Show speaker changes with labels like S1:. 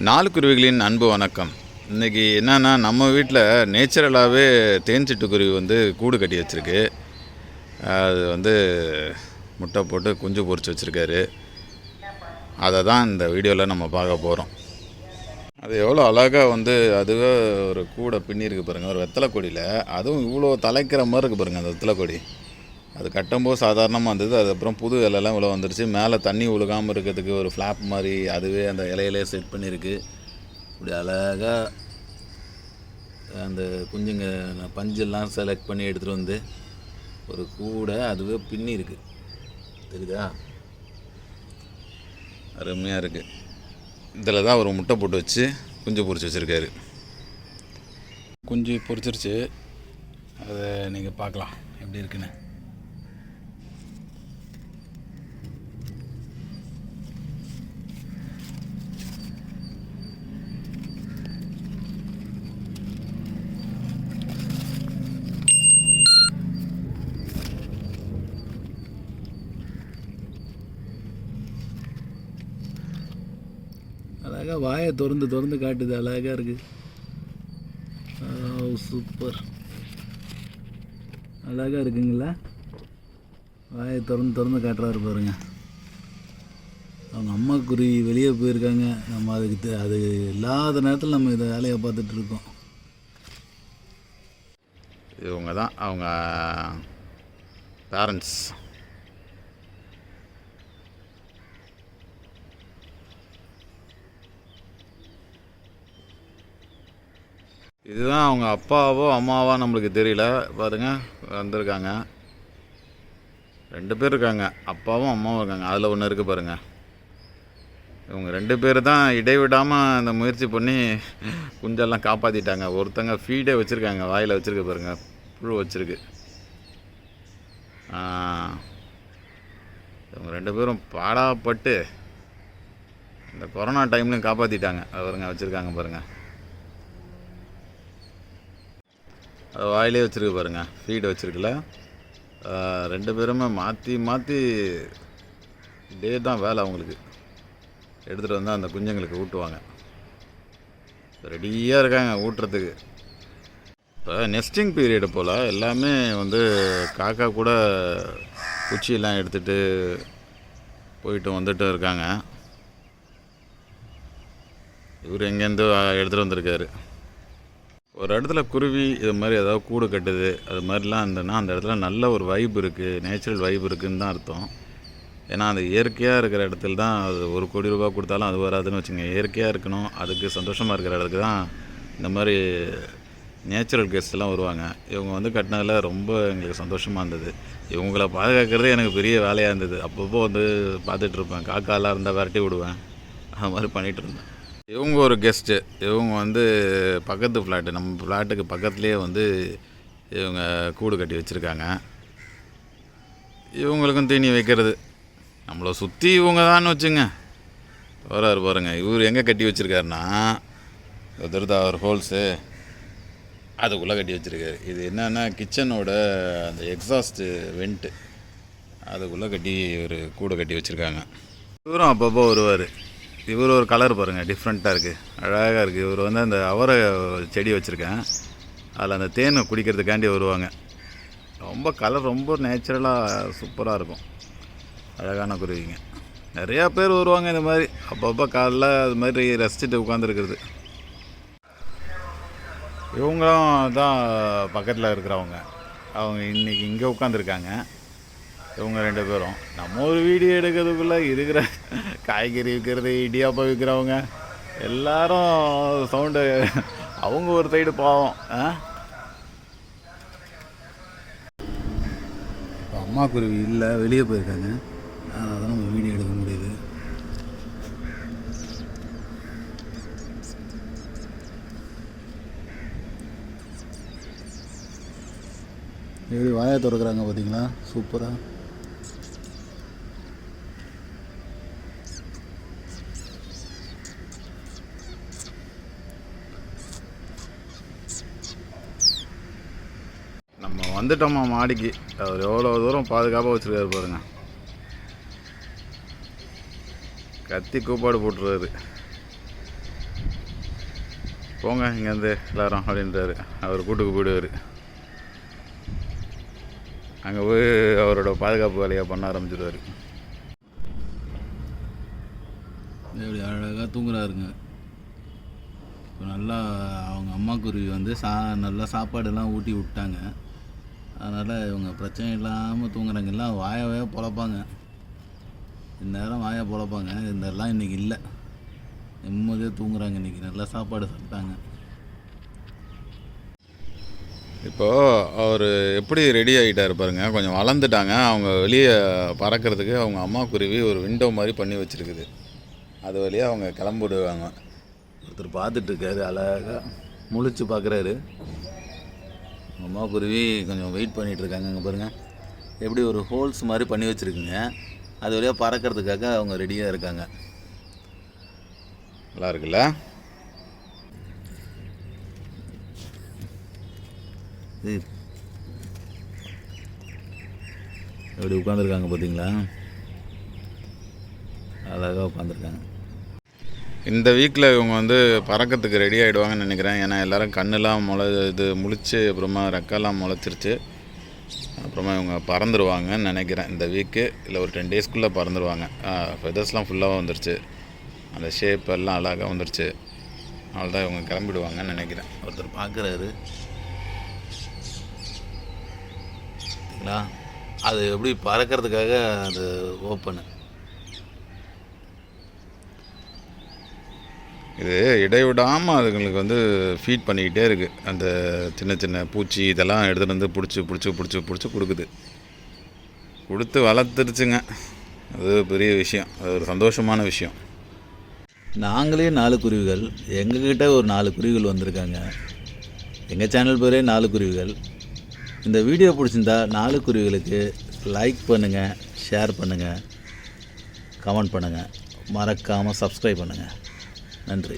S1: நாலு குருவிகளின் அன்பு வணக்கம். இன்றைக்கி என்னென்னா, நம்ம வீட்டில் நேச்சுரலாகவே தேன் சிட்டுக்குருவி கூடு கட்டி வச்சுருக்கு. அது முட்டை போட்டு குஞ்சு பொரிச்சு வச்சுருக்காரு. அதை தான் இந்த வீடியோவில் நம்ம பார்க்க போகிறோம். அது எவ்வளோ அழகாக அதுவே ஒரு கூடை பின்னிருக்கு பாருங்கள், ஒரு வெத்தலை கொடியில். அதுவும் இவ்வளோ தலைக்கிற மாதிரி இருக்குது பாருங்கள் அந்த வெத்தலை கொடி. அது கட்டும்போது சாதாரணமாக இருந்தது. அதுக்கப்புறம் புது இலையெல்லாம் இவ்வளோ வந்துருச்சு. மேலே தண்ணி ஒழுகாமல் இருக்கிறதுக்கு ஒரு ஃப்ளாப் மாதிரி அதுவே அந்த இலையிலே செட் பண்ணியிருக்கு. இப்படி அழகாக அந்த குஞ்சுங்க பஞ்செல்லாம் செலக்ட் பண்ணி எடுத்துகிட்டு ஒரு கூடை அதுவே பின்னி இருக்குது. தெரியுதா? அருமையாக இருக்குது. இதில் தான் ஒரு முட்டை போட்டு வச்சு குஞ்சு பொரிச்சு வச்சுருக்காரு. குஞ்சு பொரிச்சிருச்சு. அதை நீங்கள் பார்க்கலாம் எப்படி இருக்குன்னு. அழகாக வாயை திறந்து காட்டுது. அழகாக இருக்குது. சூப்பர், அழகாக இருக்குங்களா? வாயை திறந்து காட்டுறாரு பாருங்க. அவங்க அம்மா குருவி வெளியே போயிருக்காங்க. நம்ம அதுக்கு அது இல்லாத நேரத்தில் நம்ம இதை வேலையை பார்த்துட்டு இருக்கோம். இவங்க தான் அவங்க பேரண்ட்ஸ். இதுதான் அவங்க அப்பாவோ அம்மாவோ நம்மளுக்கு தெரியல. பாருங்கள், வந்திருக்காங்க. 2 பேர் இருக்காங்க, அப்பாவும் அம்மாவும் இருக்காங்க. அதில் ஒன்று இருக்குது பாருங்கள். இவங்க 2 பேர் தான் இடைவிடாமல் இந்த முயற்சி பண்ணி குஞ்செல்லாம் காப்பாற்றிட்டாங்க. ஒருத்தங்க ஃபீடே வச்சுருக்காங்க, வாயில் வச்சுருக்கு பாருங்கள், புழு வச்சுருக்கு. இவங்க 2 பேரும் பாடாப்பட்டு இந்த கொரோனா டைம்லையும் காப்பாற்றிட்டாங்க. அவருங்க வச்சுருக்காங்க பாருங்கள். அது வாயிலே வச்சுருக்கு பாருங்கள், ஃபீடு வச்சுருக்குல்ல. 2 பேருமே மாற்றி டே தான் வேலை அவங்களுக்கு. எடுத்துகிட்டு வந்தால் அந்த குஞ்சுங்களுக்கு ஊட்டுவாங்க. ரெடியாக இருக்காங்க ஊட்டுறதுக்கு. இப்போ நெஸ்டிங் பீரியடு போல் எல்லாமே காக்கா கூட குச்சியெல்லாம் எடுத்துகிட்டு போயிட்டு வந்துட்டு இருக்காங்க. இவர் எங்கேருந்து எடுத்துகிட்டு வந்திருக்காரு. ஒரு இடத்துல குருவி இது மாதிரி ஏதாவது கூடு கட்டுது, அது மாதிரிலாம் இருந்ததுன்னா அந்த இடத்துல நல்ல ஒரு வைப் இருக்குது, நேச்சுரல் வைப் இருக்குதுன்னு தான் அர்த்தம். ஏன்னா அந்த இயற்கையாக இருக்கிற இடத்துல தான் அது 1 கோடி ரூபா கொடுத்தாலும் அது வராதுன்னு வச்சுங்க. இயற்கையாக இருக்கணும், அதுக்கு சந்தோஷமாக இருக்கிற இடத்துக்கு தான் இந்த மாதிரி நேச்சுரல் கெஸ்ட்லாம் வருவாங்க. இவங்க கட்டினதில் ரொம்ப எங்களுக்கு சந்தோஷமாக இருந்தது. இவங்களை பாதுகாக்கிறதே எனக்கு பெரிய வேலையாக இருந்தது. அப்பப்போ பார்த்துட்ருப்பேன். காக்காலாம் இருந்தால் விரட்டி விடுவேன். அது மாதிரி பண்ணிகிட்டு இருந்தேன். இவங்க ஒரு கெஸ்ட்டு. இவங்க பக்கத்து ஃப்ளாட்டு, நம்ம ஃப்ளாட்டுக்கு பக்கத்துலேயே இவங்க கூடு கட்டி வச்சுருக்காங்க. இவங்களுக்கும் தீனி வைக்கிறது. நம்மளை சுற்றி இவங்க தான் வச்சுங்க. வராரு பாருங்கள். இவர் எங்கே கட்டி வச்சுருக்காருன்னா, எதிர்த்தா ஒரு ஹோல்ஸு அதுக்குள்ளே கட்டி வச்சுருக்காரு. இது என்னென்னா கிச்சனோட அந்த எக்ஸாஸ்ட்டு வெண்ட்டு, அதுக்குள்ளே கட்டி ஒரு கூடு கட்டி வச்சுருக்காங்க. இவரும் அப்பப்போ வருவார். இவர் ஒரு கலர் பாருங்கள், டிஃப்ரெண்ட்டாக இருக்குது, அழகாக இருக்குது. இவர் அந்த அவரை செடி வச்சுருக்கேன், அதில் அந்த தேனை குடிக்கிறதுக்காண்டி வருவாங்க. ரொம்ப கலர் ரொம்ப நேச்சுரலாக சூப்பராக இருக்கும். அழகான குருவிங்க. நிறையா பேர் வருவாங்க இந்த மாதிரி. அப்பப்போ காலைல அது மாதிரி ரசிச்சுட்டு உட்காந்துருக்குறது. இவங்களும் தான் பக்கத்தில் இருக்கிறவங்க. அவங்க இன்றைக்கி இங்கே உட்காந்துருக்காங்க. இவங்க 2 பேரும் நம்ம ஒரு வீடியோ எடுக்கிறதுக்குள்ளே இருக்கிற காய்கறி விற்கிறது, இடியாப்பா விற்கிறவங்க எல்லாரும் சவுண்டு. அவங்க ஒரு சைடு பாவம். இப்போ அம்மா குருவி இல்லை, வெளியே போயிருக்காங்க. அதனால தான் நம்ம வீடியோ எடுக்க முடியுது. எப்படி வாயை திறக்கிறாங்க பார்த்தீங்களா? சூப்பராக. நம்ம வந்துட்டோமா மாடிக்கு. அவர் எவ்வளோ தூரம் பாதுகாப்பாக வச்சுருக்காரு பாருங்கள். கத்தி கூப்பாடு போட்டுருவாரு. போங்க இங்கேருந்து எல்லாரும் அப்படின்றாரு. அவர் கூட்டுக்கு போயிடுவார். அங்கே போய் அவரோட பாதுகாப்பு வேலையை பண்ண ஆரம்பிச்சிடுவார். இப்படி அழகாக தூங்குறாருங்க. இப்போ நல்லா அவங்க அம்மா குருவி வந்து நல்லா சாப்பாடெல்லாம் ஊட்டி விட்டாங்க. அதனால் இவங்க பிரச்சனை இல்லாமல் தூங்குறாங்க. எல்லாம் வாயவே பொழப்பாங்க, இந்நேரம் வாயை பொழப்பாங்க. இதெல்லாம் இன்றைக்கி இல்லை, நிம்மதியாக தூங்குறாங்க. இன்றைக்கி நல்லா சாப்பாடு சாப்பிட்டாங்க. இப்போது அவர் எப்படி ரெடி ஆகிட்டார் பாருங்க. கொஞ்சம் வளர்ந்துட்டாங்க. அவங்க வெளியே பறக்கிறதுக்கு அவங்க அம்மா குருவி ஒரு விண்டோ மாதிரி பண்ணி வச்சுருக்குது. அது வழியாக அவங்க கிளம்பிடுவாங்க. ஒருத்தர் பார்த்துட்ருக்காரு, அழகாக முழிச்சு பார்க்குறாரு. அம்மா குருவி கொஞ்சம் வெயிட் பண்ணிகிட்ருக்காங்க. அங்கே பாருங்கள், எப்படி ஒரு ஹோல்ஸ் மாதிரி பண்ணி வச்சுருக்குங்க. அது வழியாக பறக்கிறதுக்காக அவங்க ரெடியாக இருக்காங்க. நல்லா இருக்குல்ல? எப்படி உட்காந்துருக்காங்க பார்த்தீங்களா? அழகாக உட்காந்துருக்காங்க. இந்த வீக்கில் இவங்க வந்து பறக்கிறதுக்கு ரெடி ஆகிடுவாங்கன்னு நினைக்கிறேன். ஏன்னா எல்லோரும் கண்ணெலாம் முழிச்சு அப்புறமா ரெக்கெல்லாம் முளைச்சிருச்சு. அப்புறமா இவங்க பறந்துடுவாங்கன்னு நினைக்கிறேன். இந்த வீக்கு இல்லை ஒரு 10 டேஸ்க்குள்ளே பறந்துடுவாங்க. ஃபெதர்ஸ்லாம் ஃபுல்லாக வந்துருச்சு, அந்த ஷேப் எல்லாம் அழகாக வந்துருச்சு. அவ்வளோதான், இவங்க கிளம்பிடுவாங்கன்னு நினைக்கிறேன். ஒருத்தர் பார்க்குறாரு, சரிங்களா? அது எப்படி பறக்கிறதுக்காக அது ஓப்பனு. இது இடைவிடாமல் அதுங்களுக்கு வந்து ஃபீட் பண்ணிக்கிட்டே இருக்குது. அந்த சின்ன சின்ன பூச்சி இதெல்லாம் எடுத்துகிட்டு வந்து பிடிச்சி கொடுக்குது. கொடுத்து வளர்த்துருச்சுங்க. அது பெரிய விஷயம், அது ஒரு சந்தோஷமான விஷயம். நாங்களே 4 குருவிகள், எங்ககிட்ட ஒரு 4 குருவிகள் வந்திருக்காங்க. எங்கள் சேனல் பேரே 4 குருவிகள். இந்த வீடியோ பிடிச்சிருந்தா 4 குருவிகளுக்கு லைக் பண்ணுங்கள், ஷேர் பண்ணுங்கள், கமெண்ட் பண்ணுங்கள், மறக்காமல் சப்ஸ்கிரைப் பண்ணுங்கள். நன்றி.